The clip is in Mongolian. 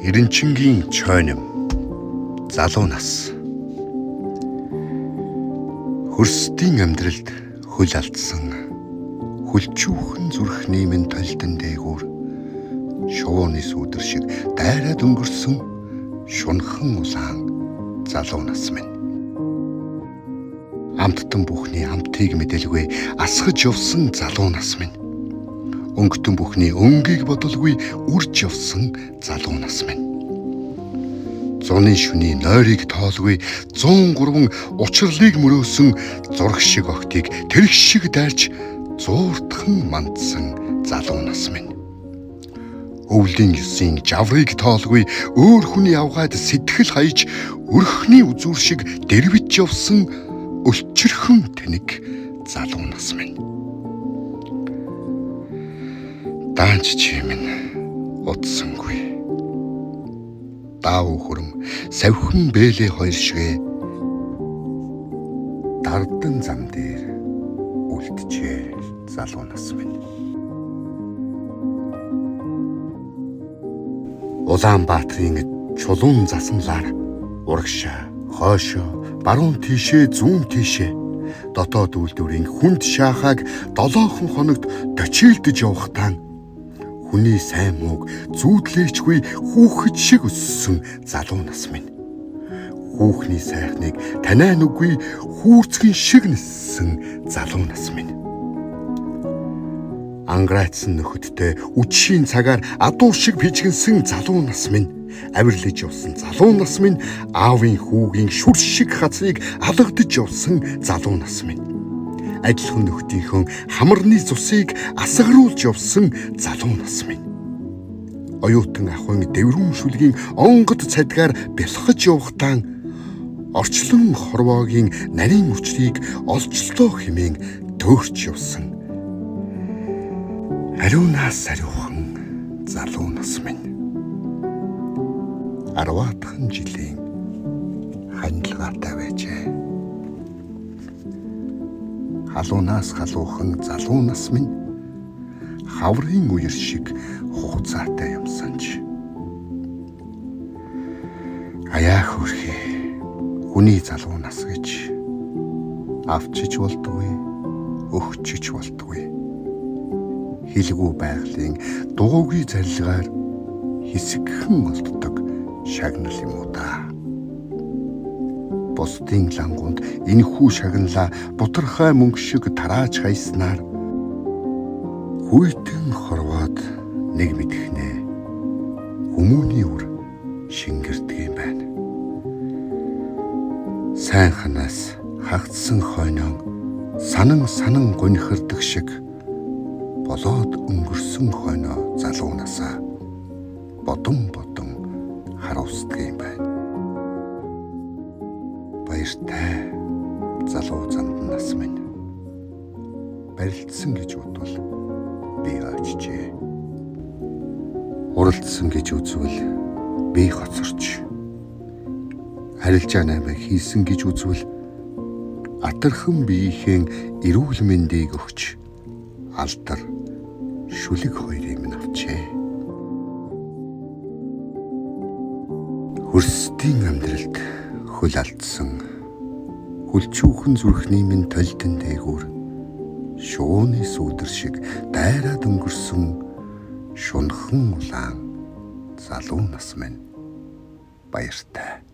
Эренчингийн чойном залуу нас. Хөрсдийн амьдралд хөл алдсан хүлчүүхэн зүрх ниймэн толдон дээгүүр шууны сүудэр шиг дайраад өнгөрсөн шунхан улаан залуу нас минь. Амттан бүхний амтыг мэдэлгүй асгаж явсан залуу нас минь. Өнгөтөн бүхний өнгийг бодолгүй үрж явсан залуу нас минь. Зуны шүний нойрыг тоолгүй 103 учрлыг мөрөөсөн зураг шиг огтыг тэрх шиг дайрч зууртхан мандсан залуу нас минь. Өвлийн ёсын жаврыг тоолгүй өөр хүний авгаад сэтгэл хаяж өрхний үзүүр шиг дэрвэж явсан өлчирхэн тэнэг залуу нас минь. Даанч чимэн удсангүй. Даав хөрм савхин бэлээ хоёр шигэ дардан зам дээр үлджээ залуу нас минь. Улаанбаатарын чулуун засанлаар урагшаа, хойшоо, баруун тийшээ, зүүн тийшээ дотоод үйлдвэрийн хүнд шаахааг 7 хоногт дочилдож явахтаа хүний сайн мууг зүүдлээчгүй хүүхэд шиг өссөн залуу нас минь. Хүүхний сайхныг танай нүггүй хүүрцгэн шиг ниссэн залуу нас минь. Анграацсан нөхөдтэй үчийн цагаар адуу шиг бижгэнсэн залуу нас минь. Авирлаж явсан залуу нас минь. Аавын хүүгийн шүр шиг хацрыг алгадж явсан залуу нас минь. Ажилхан нөхдийнхөн хамарны цусыг асгаруулж явсан залуу нас минь. Оюутан ахын дэврүүн шүлгийн онгод цадгаар бэлхэж явахтаа орчлон хорвоогийн нарийн өчрийг олчлоо хэмээн төөрч явсан ариунаас ариухан залуу нас минь. 10 жилийн хандлагатай байжээ. Халуунаас халуухан залуу нас минь хаврын үер шиг хугацаатай юмсанч. Аяа хөрхий хүний залуу нас гэж авчиж болдгүй, өгчиж болдгүй. Хэлгүй байгалийн дуугүй зарилгаар хэсэгхэн олддог шагнал юм уу та. Бусдын лангуунд энэхүү шагналаа бутархай мөнгө шиг тарааж хайснаар хүйтэн хорвоод нэг мэдхнэ хүмүүний үр шингэрдэг юм байна. Сайн ханаас хагдсан хойноо санан гонхирдаг шиг болоод өнгөрсөн хойноо залуу насаа бодон харуулдаг юм байна. Баяртай залуу зандан нас минь. Барилдсан гэж бодвол би очжээ. Уралдсан гэж үзвэл би хоцорч. Харилцаа наймаа хийсэн гэж үзвэл атархан биеийн эрүүл мэндийг өгч алдар шүлэг хоёрыг минь авчээ. Хөрсдийн амьдралд хөл алдсан хүлчүүхэн зүрхний минь толдон дээгүүр шууны сүудэр шиг дайраад өнгөрсөн шунхан улаан залуу нас минь. Баяртай.